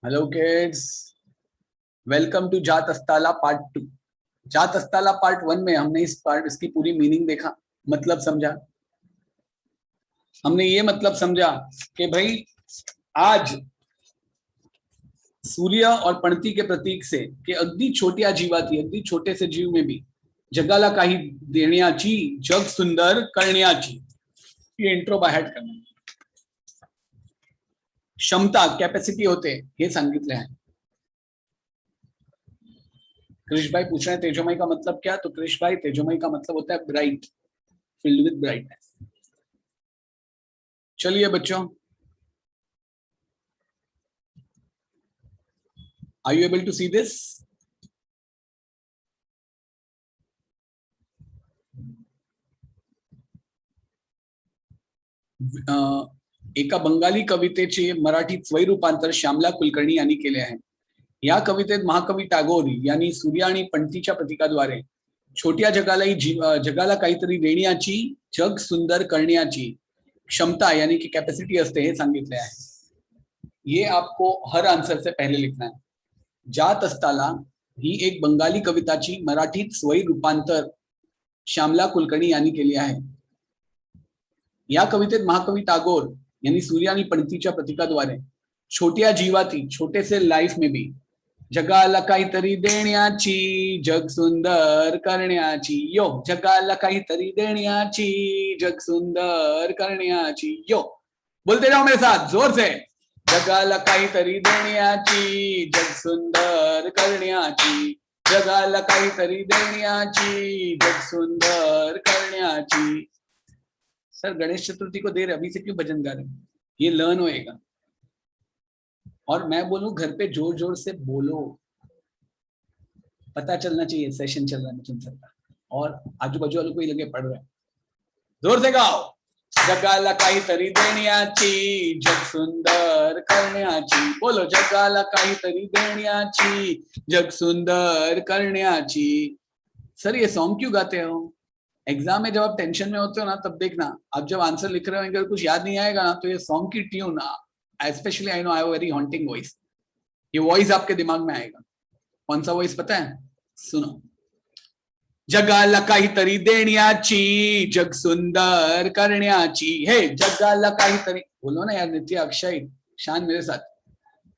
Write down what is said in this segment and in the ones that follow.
Hello kids, welcome to जात अस्ताला part 2। जात अस्ताला part 1 में हमने इसकी पूरी मीनिंग देखा, मतलब समझा। हमने ये मतलब समझा कि भाई आज सूर्य और पणती के प्रतीक से कि अगदी छोट्या जीवाती, अगदी छोटे से जीव में भी जगाला काही देण्याची, जग सुंदर करण्याची, ये इंट्रो बाय हार्ट करना, क्षमता कॅपॅसिटी होते हे सांगितले आहे। कृष भाई पूछ रहे हैं तेजोमय का मतलब क्या? तो कृष भाई, तेजोमय का मतलब होता है ब्राइट, फिल्ड विद ब्राइटनेस। चलिए बच्चों, are you able to see this? एका बंगाली कवितेचे मराठीत स्वरूपांतर श्यामला कुलकर्णी यांनी केले आहे। या कवितेत महाकवी टागोर यांनी सूर्य आणि पणतीच्या प्रतीकाद्वारे छोट्या जगाला काहीतरी देण्याची, जग सुंदर करण्याची क्षमता यानी कि कैपेसिटी असते हे सांगितले आहे। ये आपको हर आंसर से पहले लिखना है। जात अस्ताला ही एक बंगाली कविताची मराठीत स्वयं रूपांतर श्यामला कुलकर्णी यांनी केली आहे। या कवितेत महाकवी टागोर यांनी सूर्य आणि पणतीच्या प्रतीकाद्वारे छोट्या जीवाती, छोटे से लाइफ में भी जगाला काहीतरी देण्याची, जग सुंदर करण्याची, यो जगाला काहीतरी देण्याची, जग सुंदर करण्याची, यो बोलते जाओ मेरे साथ जोर से। जगाला काहीतरी देण्याची, जग सुंदर करण्याची, जगाला काहीतरी देण्याची, जग सुंदर करण्याची। सर गणेश चतुर्थी को देर अभी से क्यों भजन गा रहे हैं? ये लर्न होएगा। और मैं बोलूं घर पे जोर जोर से बोलो, पता चलना चाहिए सेशन चल रहा है मिथुन सर का, और आजू बाजू वालों को ही लगे पढ़ रहे हैं। जोर से गाओ। जगाला काहीतरी देण्याची, जग सुंदर करण्याची, बोलो जगाला काहीतरी देण्याची, जग सुंदर करण्याची। सर ये सॉन्ग क्यों गाते हो? एग्जाम में जब आप टेंशन में होते हो ना, तब देखना आप जब आंसर लिख रहे हो अगर कुछ याद नहीं आएगा ना, तो ये सॉन्ग की tune, specially I know I have very haunting voice, ये वॉइस आपके दिमाग में आएगा। कौन सा वॉइस पता है? सुनो। जगाला काहीतरी देण्याची, जग सुंदर करण्याची, हे जगाला काहीतरी, बोलो ना यार नित्य, अक्षय, शान मेरे साथ,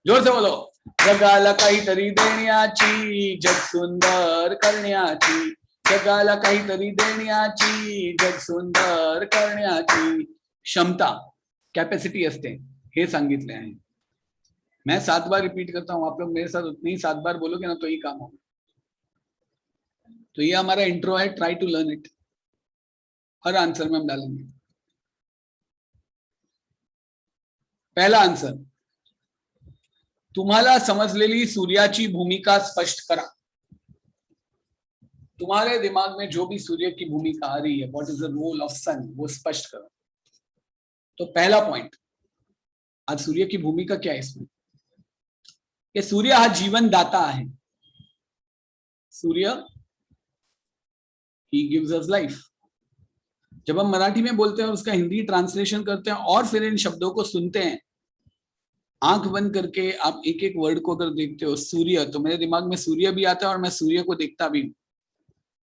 जोर से बोलो। जगाला काहीतरी देण्याची, जग सुंदर करण्याची, जगाला काहीतरी देण्याची, जग सुंदर करण्याची क्षमता, कैपेसिटी असते हे सांगितले आहे। मैं 7 बार रिपीट करता हूं, आप लोग मेरे साथ उतनी ही 7 बार बोलोगे ना तो ही काम होगा। तो ये हमारा इंट्रो है, ट्राई टू लर्न इट, हर आंसर में हम डालेंगे। पहला आंसर, तुम्हाला समजलेली सूर्याची भूमिका स्पष्ट करा। तुम्हारे दिमाग में जो भी सूर्य की भूमिका आ रही है, what is the role of sun, वो स्पष्ट करो। तो पहला पॉइंट, आज सूर्य की भूमिका क्या है इसमें? कि सूर्य हा जीवन दाता है। सूर्य ही गिव्स अस लाइफ। जब हम मराठी में बोलते हैं और उसका हिंदी ट्रांसलेशन करते हैं और फिर इन शब्दों को सुनते हैं, आंख बंद करके आप एक एक वर्ड को अगर देखते हो, सूर्य, तो मेरे दिमाग में सूर्य भी आता है और मैं सूर्य को देखता भी हूं।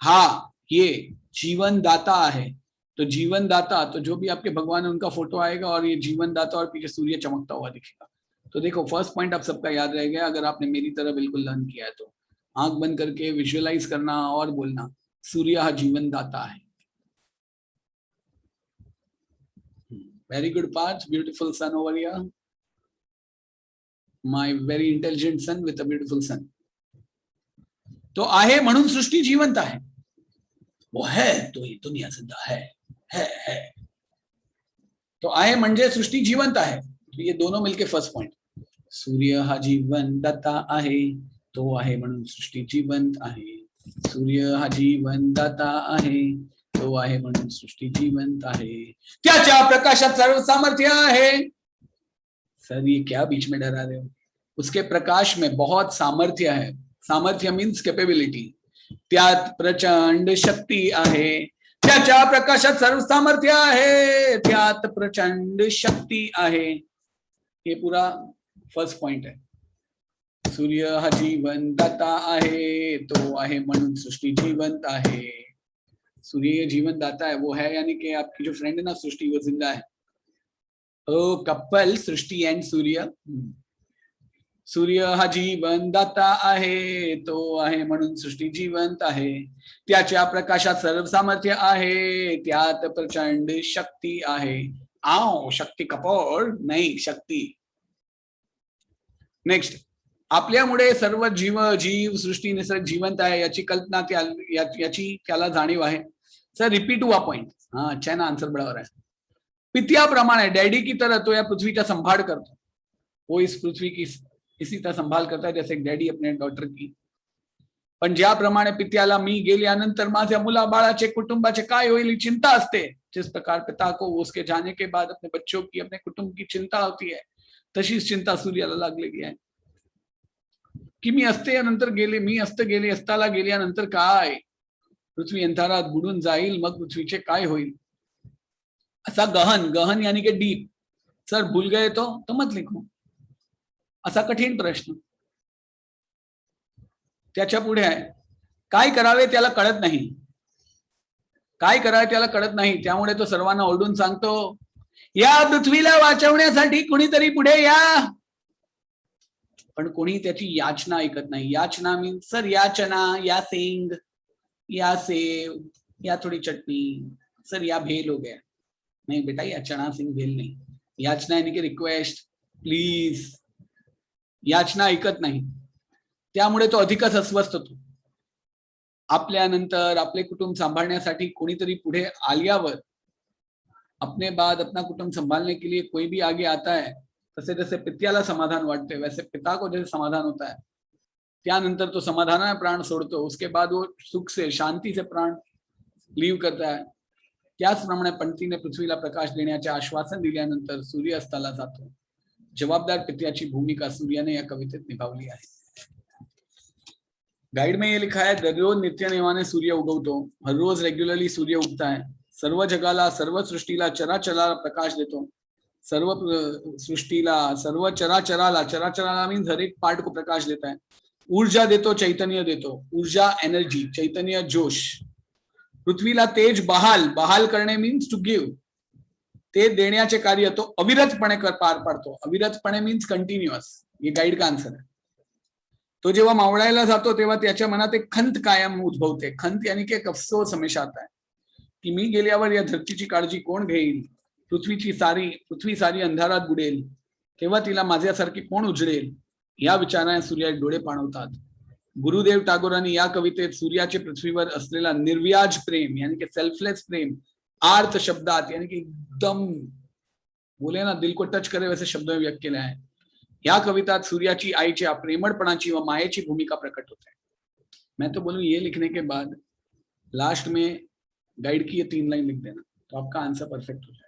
हाँ, ये जीवन दाता है, तो जीवन दाता, तो जो भी आपके भगवान है उनका फोटो आएगा और ये जीवन दाता और पीछे सूर्य चमकता हुआ दिखेगा। तो देखो फर्स्ट पॉइंट आप सबका याद रह गया अगर आपने मेरी तरह बिल्कुल लर्न किया है। तो आंख बंद करके विजुअलाइज करना और बोलना, सूर्य जीवन दाता है। Very good Parth, beautiful sun over here, my very intelligent son with a beautiful sun. तो आहे म्हणून सृष्टी जिवंत आहे, वो है तो ही दुनिया जिंदा है। तो आहे म्हणजे सृष्टी जिवंत आहे, तो ये दोनों मिलके फर्स्ट पॉइंट, सूर्य हा जीवनदाता आहे, तो आहे म्हणून सृष्टी जिवंत आहे। सूर्य हा जीवनदाता आहे, तो आहे म्हणून सृष्टी जिवंत आहे। त्याच्या प्रकाशात सर्व सामर्थ्य आहे। सर ये क्या बीच में डरा रहे हो? उसके प्रकाश में बहुत सामर्थ्य है। सामर्थ्य मीन्स कैपेबिलिटी। त्यात प्रचंड शक्ती आहे। त्याच्या प्रकाशात सर्व सामर्थ्य आहे, त्यात प्रचंड शक्ती आहे। ये पूरा फर्स्ट पॉइंट है। सूर्य हा जीवन दाता आहे, तो आहे म्हणून सृष्टी जिवंत आहे. सूर्य जीवन दाता है, वो है यानी कि आपकी जो फ्रेंड है ना सृष्टि, वो जिंदा है. ओ कपल सृष्टि एंड सूर्य. सूर्य हा जीवन दाता आहे, तो आहे म्हणून सृष्टी जिवंत आहे. त्याच्या प्रकाशात सर्व सामर्थ्य आहे, त्यात प्रचंड शक्ती आहे. आओ शक्ती कपूर नाही, शक्ती. नेक्स्ट, आपल्यामुळे सर्व जीव सृष्टी निसर्ग जिवंत आहे याची कल्पना याची त्याला जाणीव आहे. सर रिपीट हुआ पॉइंट. हाँ अच्छा है ना, आंसर बराबर है. पित्याप्रमाणे डैडी की तरह तो या पृथ्वी का संभाळ करतो. वो इस पृथ्वी की इसी तरह संभाल करता है जैसे एक डॅडी अपने डॉटर की. पण ज्याप्रमाणे पित्याला मी गेल्यानंतर माझ्या मुलाबाळाचे कुटुंबाचे काय होईल ही चिंता असते, जिस प्रकार पिता को उसके जाने के बाद अपने बच्चों की अपने कुटुंब की चिंता होती है, तशीच चिंता सूर्याला लागलेली आहे की मी असताला गेल्यानंतर काय, पृथ्वी अंधारात बुडून जाईल, मग पृथ्वीचे काय होईल. असा गहन यानी कि डीप. सर भूल गए तो मत लिखो. असा कठीण प्रश्न. त्याच्या पुढे आहे, काय करावे त्याला कळत नाही. काय करावे त्याला कळत नाही, त्यामुळे तो सर्वांना ओरडून सांगतो, या पृथ्वीला वाचवण्यासाठी कुणीतरी पुढे या. पण कोणी त्याची याचना ऐकत नाही. याचना मीन्स सर याचना, या सिंग, या सेव, या थोड़ी चटनी, सर या भेल हो गया. नहीं बेटा, याचना सिंग भेल नहीं. याचना यानी कि रिक्वेस्ट, प्लीज. याचना ऐकत नाही, त्यामुळे तो अधिकच अस्वस्थ होतो. आपल्यानंतर आपले कुटुंब सांभाळण्यासाठी कोणीतरी पुढे आल्यावर, अपने बाद अपना कुटुंब संभालने के लिए कोई भी आगे आता है, तसे जैसे पित्याला समाधान वाटते वैसे पिता को जैसे समाधान होता है, त्यानंतर तो समाधानाने प्राण सोडतो. उसके बाद वो सुख से शांती से प्राण लीव करता है. त्याचप्रमाणे पंक्तीने पृथ्वीला प्रकाश देण्याचे आश्वासन दिल्यानंतर सूर्य अस्ताला जातो. जवाबदार पित्याची भूमिका सूर्याने या कवितेत निभावली आहे. गाइड में ये लिखा है, दररोज नित्य नेमाने सूर्य उगवतो. हर रोज रेग्युलरली सूर्य उगता है. सर्व जगाला, सर्व सृष्टीला, चराचराला प्रकाश देतो. सर्व सृष्टीला, सर्व चराचराला मीन्स हर एक पार्ट को प्रकाश देता है. ऊर्जा देतो, चैतन्य देतो. ऊर्जा एनर्जी, चैतन्य जोश. पृथ्वीला तेज बहाल करणे मीन्स टू गिव्ह. ते देण्याचे कार्य तो अविरतपणे पार पाडतो. अविरतपणे मीन्स कंटिन्युअस. ये गाइड का आंसर है. तो जेव्हा मावळायला जातो तेव्हा त्याच्या मनात एक खंत कायम उद्भवते. खंत यानी कि एक अफसोस हमेशा आता है की मी गेल्यावर या धरतीची काळजी कोण घेईल. पृथ्वी सारी अंधारात बुडेल, तेव्हा तिला माझ्यासारखी कोण उजळेल. या विचाराने सूर्याचे डोळे पाणवतात. गुरुदेव टागोरांनी या कवितेत सूर्याचे पृथ्वीवर असलेला निर्व्याज प्रेम यानी कि सेल्फलेस प्रेम आर्त शब्दात यानी कि एकदम बोले ना दिल को टच करे वैसे शब्द में व्यक्त केले आहे. या कवितात सूर्याची आईच्या प्रेमळपणाची व मायेची भूमिका प्रकट होते. मैं तो बोलूं ये लिखने के बाद लास्ट में गाइड की ये 3 लाइन लिख देना, तो आपका आंसर परफेक्ट हो जाएगा.